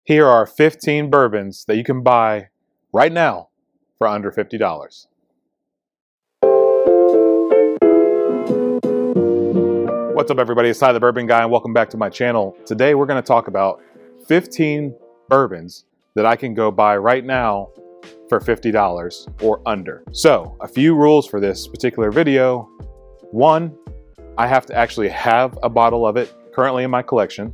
Here are 15 bourbons that you can buy right now for under $50. What's up, everybody? It's Ty the Bourbon Guy, and welcome back to my channel. Today we're going to talk about 15 bourbons that I can go buy right now for $50 or under. So, a few rules for this particular video. One, I have to actually have a bottle of it currently in my collection.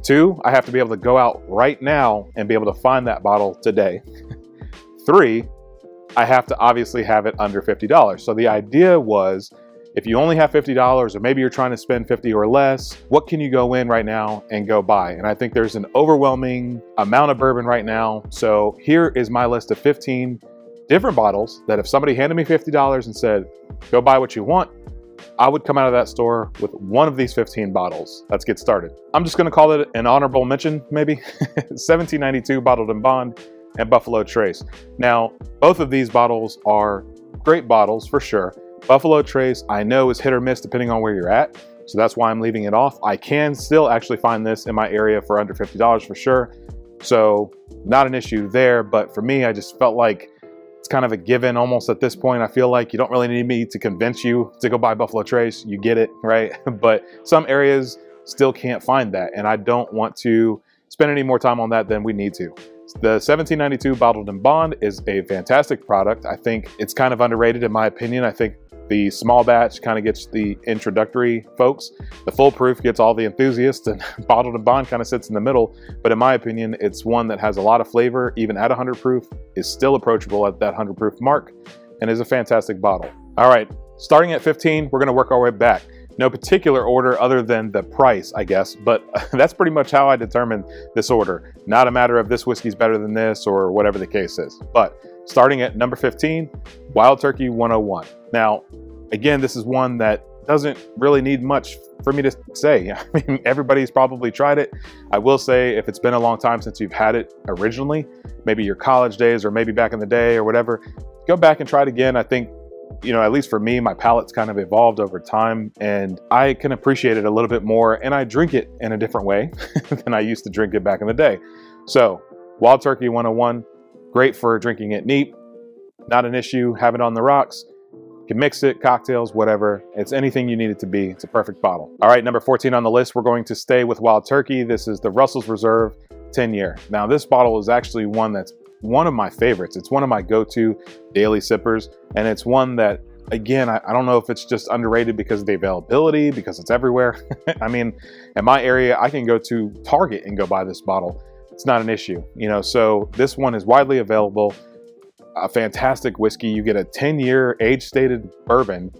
Two, I have to be able to go out right now and be able to find that bottle today. Three, I have to obviously have it under $50. So the idea was, if you only have $50 or maybe you're trying to spend 50 or less, what can you go in right now and go buy? And I think there's an overwhelming amount of bourbon right now. So here is my list of 15 different bottles that if somebody handed me $50 and said, go buy what you want, I would come out of that store with one of these 15 bottles. Let's get started. I'm just gonna call it an honorable mention, maybe. 1792 Bottled in Bond and Buffalo Trace. Now, both of these bottles are great bottles for sure. Buffalo Trace, I know, is hit or miss depending on where you're at. So that's why I'm leaving it off. I can still actually find this in my area for under $50 for sure. So not an issue there, but for me, I just felt like it's kind of a given almost at this point. I feel like you don't really need me to convince you to go buy Buffalo Trace. You get it, right? But some areas still can't find that, and I don't want to spend any more time on that than we need to. The 1792 Bottled in Bond is a fantastic product. I think it's kind of underrated in my opinion. I think the small batch kind of gets the introductory folks. The full proof gets all the enthusiasts, and Bottled in Bond kind of sits in the middle. But in my opinion, it's one that has a lot of flavor, even at 100 proof, is still approachable at that 100 proof mark, and is a fantastic bottle. All right, starting at 15, we're gonna work our way back. No particular order other than the price, I guess, but that's pretty much how I determined this order. Not a matter of this whiskey's better than this or whatever the case is. But starting at number 15, Wild Turkey 101. Now, again, this is one that doesn't really need much for me to say. I mean, everybody's probably tried it. I will say, if it's been a long time since you've had it originally, maybe your college days or maybe back in the day or whatever, go back and try it again. I think, you know, at least for me, my palate's kind of evolved over time and I can appreciate it a little bit more, and I drink it in a different way than I used to drink it back in the day. So, Wild Turkey 101, great for drinking it neat, not an issue, have it on the rocks. You can mix it, cocktails, whatever. It's anything you need it to be. It's a perfect bottle. All right, number 14 on the list, we're going to stay with Wild Turkey. This is the Russel Reserve 10-year. Now, this bottle is actually one that's one of my favorites. It's one of my go-to daily sippers, and it's one that, again, I don't know if it's just underrated because of the availability, because it's everywhere. I mean, in my area, I can go to Target and go buy this bottle. It's not an issue, you know, so this one is widely available. A fantastic whiskey. You get a 10-year age-stated bourbon.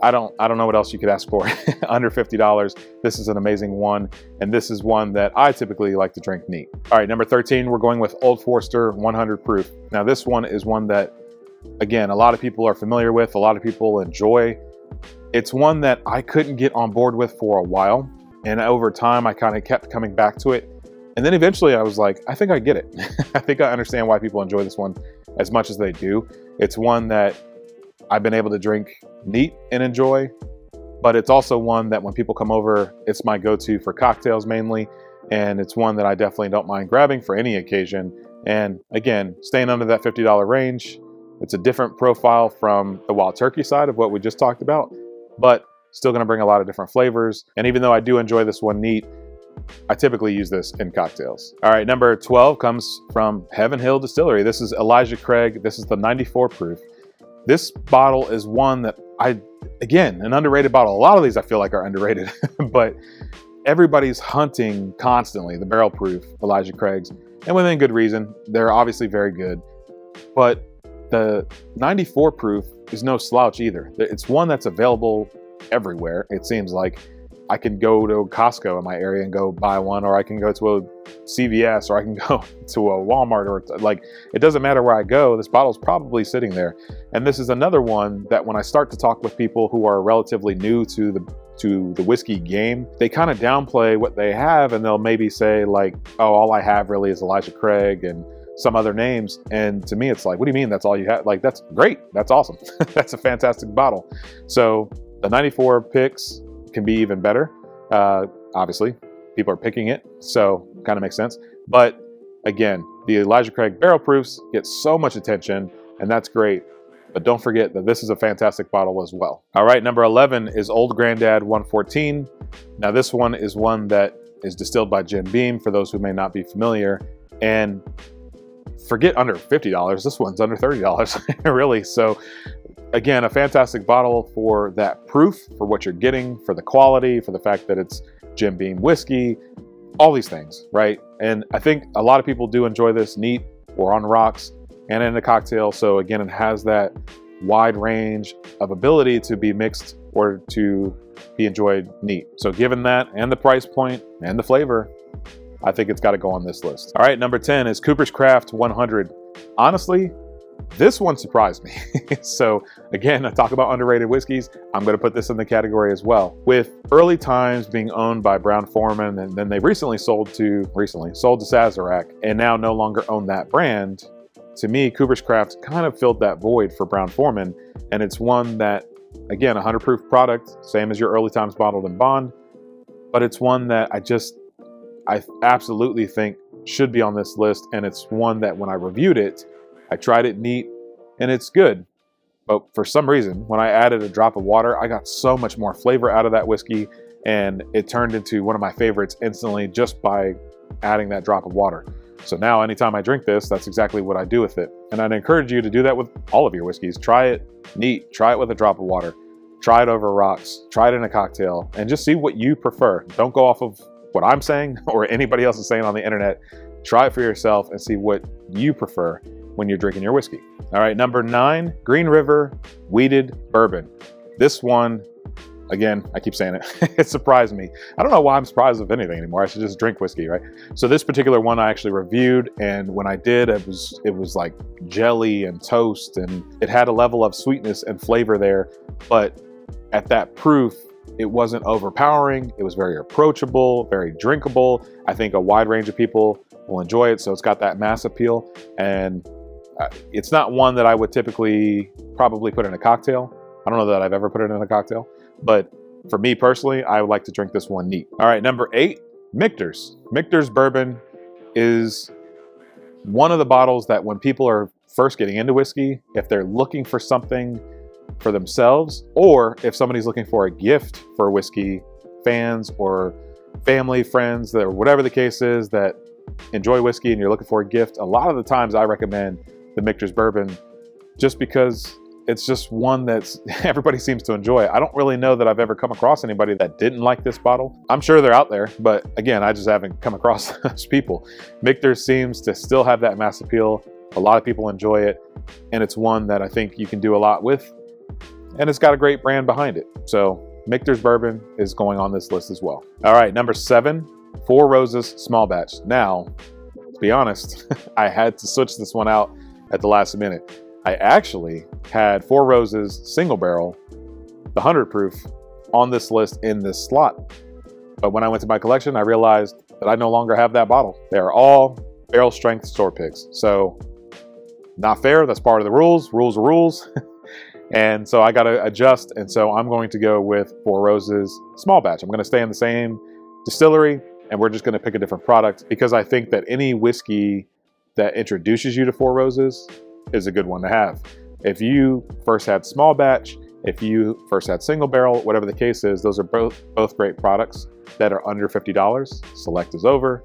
I don't know what else you could ask for. Under $50. This is an amazing one, and this is one that I typically like to drink neat. All right, number 13, we're going with Old Forester 100 proof. Now, this one is one that, again, a lot of people are familiar with, a lot of people enjoy. It's one that I couldn't get on board with for a while, and over time, I kind of kept coming back to it. And then eventually I was like, I think I get it. I think I understand why people enjoy this one as much as they do. It's one that I've been able to drink neat and enjoy, but it's also one that when people come over, it's my go-to for cocktails mainly. And it's one that I definitely don't mind grabbing for any occasion. And again, staying under that $50 range, it's a different profile from the Wild Turkey side of what we just talked about, but still gonna bring a lot of different flavors. And even though I do enjoy this one neat, I typically use this in cocktails. All right, number 12 comes from Heaven Hill Distillery. This is Elijah Craig. This is the 94 proof. This bottle is one that again, an underrated bottle. A lot of these I feel like are underrated, but everybody's hunting constantly the barrel proof Elijah Craigs, and within good reason. They're obviously very good, but the 94 proof is no slouch either. It's one that's available everywhere, it seems like. I can go to Costco in my area and go buy one, or I can go to a CVS, or I can go to a Walmart, or like, it doesn't matter where I go, this bottle's probably sitting there. And this is another one that when I start to talk with people who are relatively new to the whiskey game, they kind of downplay what they have, and they'll maybe say like, oh, all I have really is Elijah Craig and some other names. And to me, it's like, what do you mean that's all you have? Like, that's great. That's awesome. That's a fantastic bottle. So the 94 picks can be even better, obviously, people are picking it, so kind of makes sense. But again, the Elijah Craig barrel proofs get so much attention, and that's great. But don't forget that this is a fantastic bottle as well. All right, number 11 is Old Granddad 114. Now this one is one that is distilled by Jim Beam, for those who may not be familiar. And forget under $50, this one's under $30, really. So again, a fantastic bottle for that proof, for what you're getting, for the quality, for the fact that it's Jim Beam whiskey, all these things, right? And I think a lot of people do enjoy this neat or on rocks and in a cocktail. So again, it has that wide range of ability to be mixed or to be enjoyed neat. So given that and the price point and the flavor, I think it's got to go on this list. All right, number 10 is Cooper's Craft 100. Honestly, this one surprised me. So again, I talk about underrated whiskeys. I'm going to put this in the category as well. With Early Times being owned by Brown-Forman, and then they recently sold to Sazerac, and now no longer own that brand. To me, Cooper's Craft kind of filled that void for Brown-Forman, and it's one that, again, 100 proof product, same as your Early Times bottled in bond, but it's one that I absolutely think should be on this list, and it's one that when I reviewed it, I tried it neat, and it's good. But for some reason, when I added a drop of water, I got so much more flavor out of that whiskey, and it turned into one of my favorites instantly just by adding that drop of water. So now anytime I drink this, that's exactly what I do with it. And I'd encourage you to do that with all of your whiskeys. Try it neat, try it with a drop of water, try it over rocks, try it in a cocktail, and just see what you prefer. Don't go off of what I'm saying or anybody else is saying on the internet. Try it for yourself and see what you prefer when you're drinking your whiskey. All right, number 9, Green River Wheated Bourbon. This one, again, I keep saying it, it surprised me. I don't know why I'm surprised of anything anymore. I should just drink whiskey, right? So this particular one I actually reviewed, and when I did, it was like jelly and toast, and it had a level of sweetness and flavor there, but at that proof, it wasn't overpowering. It was very approachable, very drinkable. I think a wide range of people will enjoy it, so it's got that mass appeal, and it's not one that I would typically probably put in a cocktail. I don't know that I've ever put it in a cocktail, but for me personally, I would like to drink this one neat. All right, number 8, Michter's. Michter's Bourbon is one of the bottles that when people are first getting into whiskey, if they're looking for something for themselves, or if somebody's looking for a gift for whiskey fans or family, friends, or whatever the case is that enjoy whiskey and you're looking for a gift, a lot of the times I recommend the Michter's Bourbon just because it's just one that's everybody seems to enjoy. I don't really know that I've ever come across anybody that didn't like this bottle. I'm sure they're out there, but again, I just haven't come across those people. Michter's seems to still have that mass appeal. A lot of people enjoy it, and it's one that I think you can do a lot with, and it's got a great brand behind it. So Michter's Bourbon is going on this list as well. All right, number 7, Four Roses Small Batch. Now, to be honest, I had to switch this one out at the last minute. I actually had Four Roses Single Barrel, the 100 proof, on this list in this slot. But when I went to my collection, I realized that I no longer have that bottle. They are all barrel strength store picks. So not fair, that's part of the rules. Rules are rules. And so I got to adjust. And so I'm going to go with Four Roses Small Batch. I'm going to stay in the same distillery, and we're just going to pick a different product because I think that any whiskey that introduces you to Four Roses is a good one to have. If you first had small batch, if you first had single barrel, whatever the case is, those are both great products that are under $50. Select is over.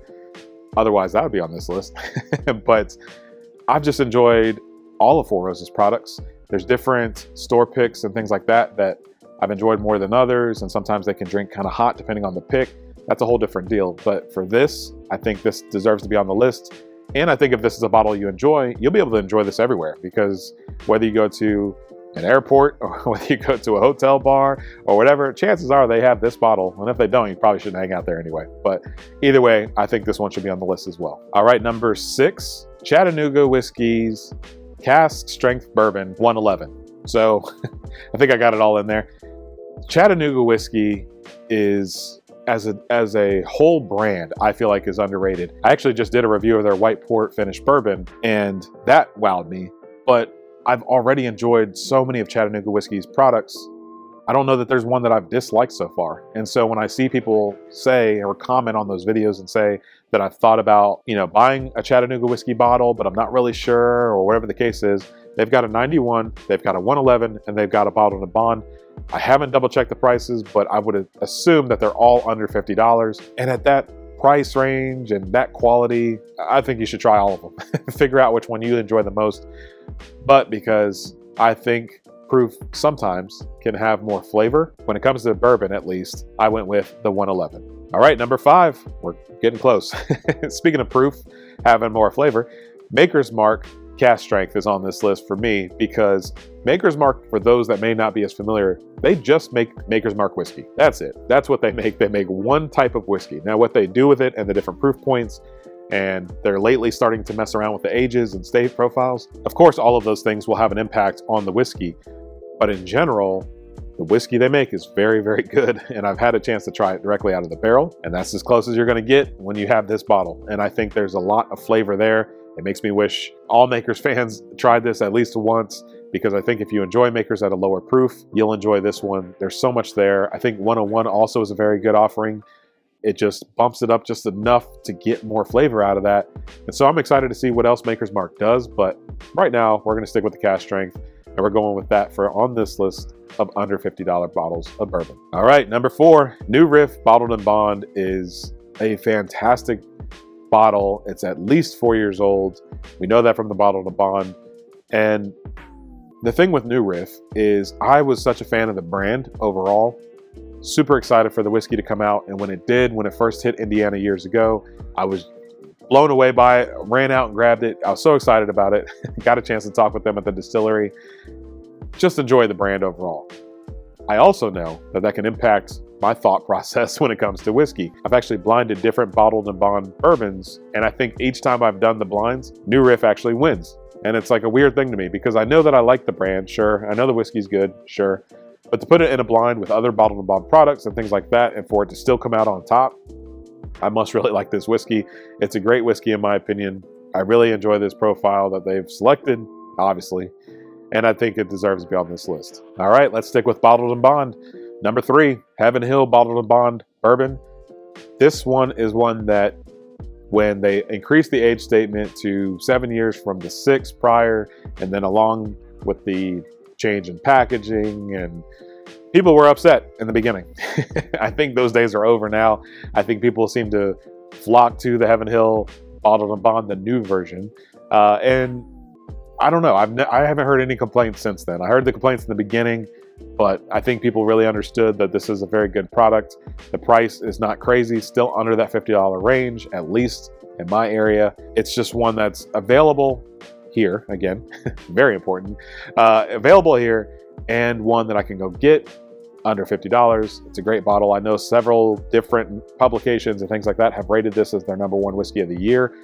Otherwise, that would be on this list. But I've just enjoyed all of Four Roses products. There's different store picks and things like that that I've enjoyed more than others, and sometimes they can drink kind of hot depending on the pick. That's a whole different deal. But for this, I think this deserves to be on the list. And I think if this is a bottle you enjoy, you'll be able to enjoy this everywhere, because whether you go to an airport or whether you go to a hotel bar or whatever, chances are they have this bottle. And if they don't, you probably shouldn't hang out there anyway. But either way, I think this one should be on the list as well. All right, number 6, Chattanooga Whiskey's Cask Strength Bourbon 111. So I think I got it all in there. Chattanooga Whiskey is, as a whole brand, I feel like is underrated. I actually just did a review of their white port finished bourbon, and that wowed me. But I've already enjoyed so many of Chattanooga Whiskey's products I don't know that there's one that I've disliked so far. And so when I see people say or comment on those videos and say that I've thought about, you know, buying a Chattanooga whiskey bottle, but I'm not really sure, or whatever the case is, they've got a 91, they've got a 111, and they've got a bottled and bond. I haven't double checked the prices, but I would assume that they're all under $50. And at that price range and that quality, I think you should try all of them. Figure out which one you enjoy the most. But because I think proof sometimes can have more flavor, when it comes to bourbon at least, I went with the 111. All right, number 5, we're getting close. Speaking of proof having more flavor, Maker's Mark cask strength is on this list for me, because Maker's Mark, for those that may not be as familiar, they just make Maker's Mark whiskey. That's it. That's what they make. They make one type of whiskey. Now what they do with it and the different proof points, and they're lately starting to mess around with the ages and state profiles. Of course, all of those things will have an impact on the whiskey, but in general, the whiskey they make is very, very good. And I've had a chance to try it directly out of the barrel, and that's as close as you're gonna get when you have this bottle. And I think there's a lot of flavor there. It makes me wish all Makers fans tried this at least once, because I think if you enjoy Makers at a lower proof, you'll enjoy this one. There's so much there. I think 101 also is a very good offering. It just bumps it up just enough to get more flavor out of that. And so I'm excited to see what else Maker's Mark does, but right now we're gonna stick with the cask strength, and we're going with that for on this list of under $50 bottles of bourbon. All right, number 4, New Riff Bottled and Bond is a fantastic bottle. It's at least 4 years old. We know that from the Bottled and Bond. And the thing with New Riff is I was such a fan of the brand overall. Super excited for the whiskey to come out. And when it did, when it first hit Indiana years ago, I was blown away by it, ran out and grabbed it. I was so excited about it. Got a chance to talk with them at the distillery. Just enjoy the brand overall. I also know that that can impact my thought process when it comes to whiskey. I've actually blinded different Bottled and Bond bourbons, and I think each time I've done the blinds, New Riff actually wins. And it's like a weird thing to me, because I know that I like the brand, sure. I know the whiskey's good, sure. But to put it in a blind with other Bottled and Bond products and things like that, and for it to still come out on top, I must really like this whiskey. It's a great whiskey in my opinion. I really enjoy this profile that they've selected, obviously, and I think it deserves to be on this list. All right, let's stick with Bottled and Bond. Number 3, Heaven Hill Bottled and Bond Bourbon. This one is one that when they increased the age statement to 7 years from the 6 prior, and then along with the change in packaging, and people were upset in the beginning. I think those days are over now. I think people seem to flock to the Heaven Hill Bottled and Bond, the new version. And I don't know, I haven't heard any complaints since then. I heard the complaints in the beginning, but I think people really understood that this is a very good product. The price is not crazy, still under that $50 range, at least in my area. It's just one that's available here, again, very important, available here, and one that I can go get under $50. It's a great bottle. I know several different publications and things like that have rated this as their #1 whiskey of the year,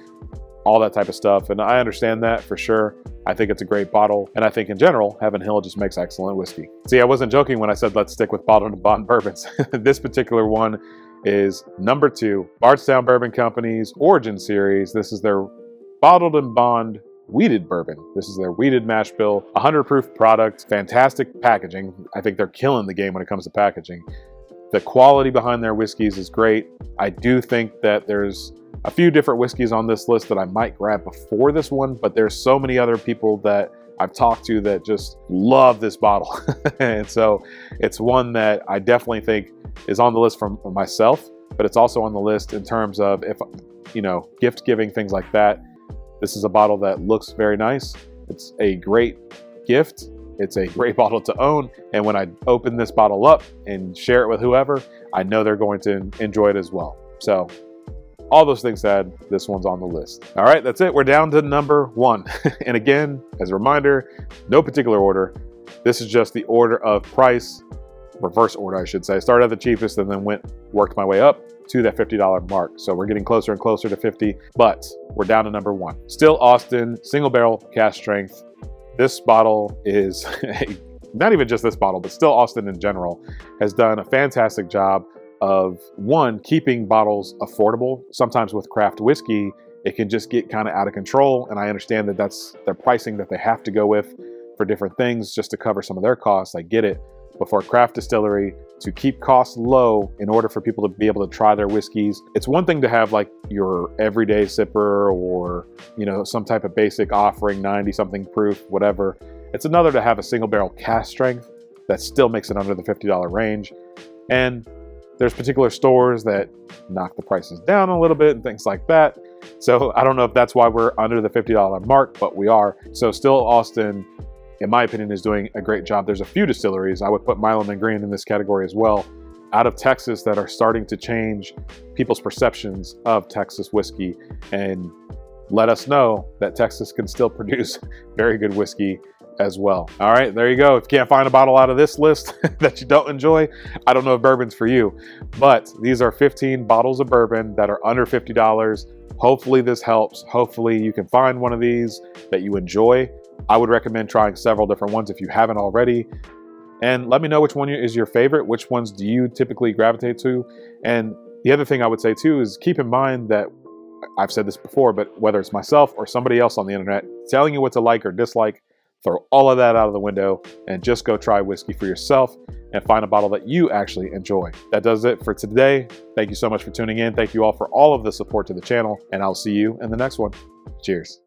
all that type of stuff. And I understand that for sure. I think it's a great bottle. And I think in general, Heaven Hill just makes excellent whiskey. See, I wasn't joking when I said, let's stick with Bottled and Bond bourbons. This particular one is number 2, Bardstown Bourbon Company's Origin Series. This is their Bottled and Bond Wheated bourbon. This is their wheated mash bill, 100 proof product, fantastic packaging. I think they're killing the game when it comes to packaging. The quality behind their whiskeys is great. I do think that there's a few different whiskeys on this list that I might grab before this one, but there's so many other people that I've talked to that just love this bottle. And so it's one that I definitely think is on the list for myself, but it's also on the list in terms of, if, you know, gift giving, things like that. This is a bottle that looks very nice. It's a great gift. It's a great bottle to own. And when I open this bottle up and share it with whoever, I know they're going to enjoy it as well. So all those things said, this one's on the list. All right, that's it. We're down to number 1. And again, as a reminder, no particular order. This is just the order of price, reverse order, I should say. Started at the cheapest and then worked my way up to that $50 mark. So we're getting closer and closer to 50, but we're down to number 1. Still Austin, single barrel, cask strength. This bottle is, not even just this bottle, but still Austin in general, has done a fantastic job of, 1, keeping bottles affordable. Sometimes with craft whiskey, it can just get kind of out of control. And I understand that that's their pricing that they have to go with for different things just to cover some of their costs. I get it. but for a craft distillery to keep costs low in order for people to be able to try their whiskeys. It's one thing to have like your everyday sipper or, you know, some type of basic offering, 90 something proof, whatever. It's another to have a single barrel cask strength that still makes it under the $50 range. And there's particular stores that knock the prices down a little bit and things like that. So I don't know if that's why we're under the $50 mark, but we are. So still Austin, in my opinion, is doing a great job. There's a few distilleries, I would put Milam and Green in this category as well, out of Texas that are starting to change people's perceptions of Texas whiskey and let us know that Texas can still produce very good whiskey as well. All right, there you go. If you can't find a bottle out of this list that you don't enjoy, I don't know if bourbon's for you, but these are 15 bottles of bourbon that are under $50. Hopefully this helps. Hopefully you can find one of these that you enjoy. I would recommend trying several different ones if you haven't already. And let me know which one is your favorite. Which ones do you typically gravitate to? And the other thing I would say too is keep in mind that I've said this before, but whether it's myself or somebody else on the internet telling you what to like or dislike, throw all of that out of the window and just go try whiskey for yourself and find a bottle that you actually enjoy. That does it for today. Thank you so much for tuning in. Thank you all for all of the support to the channel, and I'll see you in the next one. Cheers.